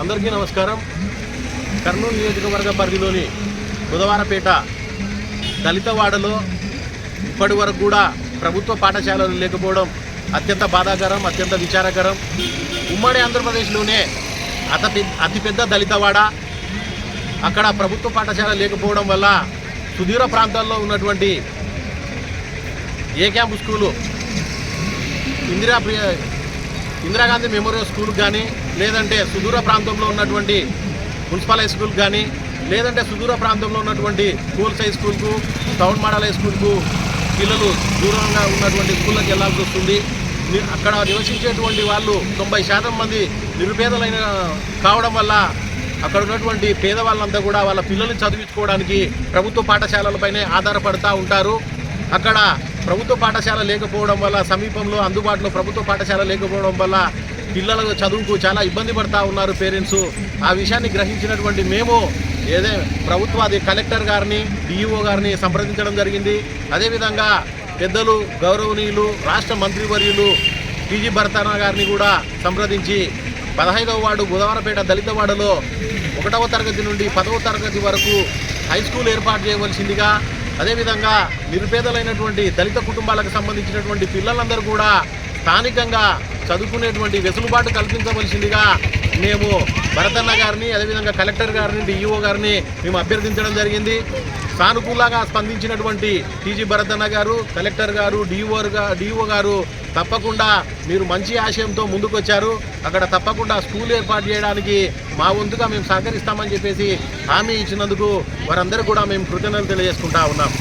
అందరికీ నమస్కారం. కర్నూలు నియోజకవర్గ పరిధిలోని బుధవారపేట దళితవాడలో ఇప్పటి వరకు కూడా ప్రభుత్వ పాఠశాలలు లేకపోవడం అత్యంత బాధాకరం, అత్యంత విచారకరం. ఉమ్మడి ఆంధ్రప్రదేశ్లోనే అతిపెద్ద దళితవాడ. అక్కడ ప్రభుత్వ పాఠశాల లేకపోవడం వల్ల సుదూర ప్రాంతాల్లో ఉన్నటువంటి ఏ camp school, Indira Gandhi memorial school కానీ, లేదంటే సుదూర ప్రాంతంలో ఉన్నటువంటి మున్సిపల్ హై స్కూల్ కానీ, లేదంటే సుదూర ప్రాంతంలో ఉన్నటువంటి స్కూల్స్ హై స్కూల్కు, టౌన్ మోడల్ హై స్కూల్కు పిల్లలు దూరంగా ఉన్నటువంటి స్కూళ్ళకి వెళ్లాల్సి వస్తుంది. అక్కడ నివసించేటువంటి వాళ్ళు 90% మంది నిరుపేదలైన కావడం వల్ల అక్కడ ఉన్నటువంటి పేదవాళ్ళంతా కూడా వాళ్ళ పిల్లల్ని చదివించుకోవడానికి ప్రభుత్వ పాఠశాలలపైనే ఆధారపడుతూ ఉంటారు. అక్కడ ప్రభుత్వ పాఠశాల లేకపోవడం వల్ల, సమీపంలో అందుబాటులో ప్రభుత్వ పాఠశాల లేకపోవడం వల్ల పిల్లల చదువుకు చాలా ఇబ్బంది పడుతూ ఉన్నారు పేరెంట్స్. ఆ విషయాన్ని గ్రహించినటువంటి మేము ప్రభుత్వ కలెక్టర్ గారిని, డిఈఓ గారిని సంప్రదించడం జరిగింది. అదేవిధంగా పెద్దలు గౌరవనీయులు రాష్ట్ర మంత్రివర్యులు టీజీ భరతన్న గారిని కూడా సంప్రదించి 15వ వార్డు బుధవారపేట దళితవాడలో 1వ తరగతి నుండి 10వ తరగతి వరకు హై స్కూల్ ఏర్పాటు చేయవలసిందిగా, అదేవిధంగా నిరుపేదలైనటువంటి దళిత కుటుంబాలకు సంబంధించినటువంటి పిల్లలందరూ కూడా స్థానికంగా చదువుకునేటువంటి వెసులుబాటు కల్పించవలసిందిగా మేము భరతన్న గారిని, అదేవిధంగా కలెక్టర్ గారిని, డిఈఓ గారిని మేము అభ్యర్థించడం జరిగింది. సానుకూలంగా స్పందించినటువంటి టీజీ భరతన్న గారు, కలెక్టర్ గారు, డిఈఓ గారు తప్పకుండా మీరు మంచి ఆశయంతో ముందుకొచ్చారు. అక్కడ తప్పకుండా స్కూల్ ఏర్పాటు చేయడానికి మా వంతుగా మేము సహకరిస్తామని చెప్పేసి హామీ ఇచ్చినందుకు వారందరూ కూడా మేము కృతజ్ఞతలు తెలియజేసుకుంటా ఉన్నాం.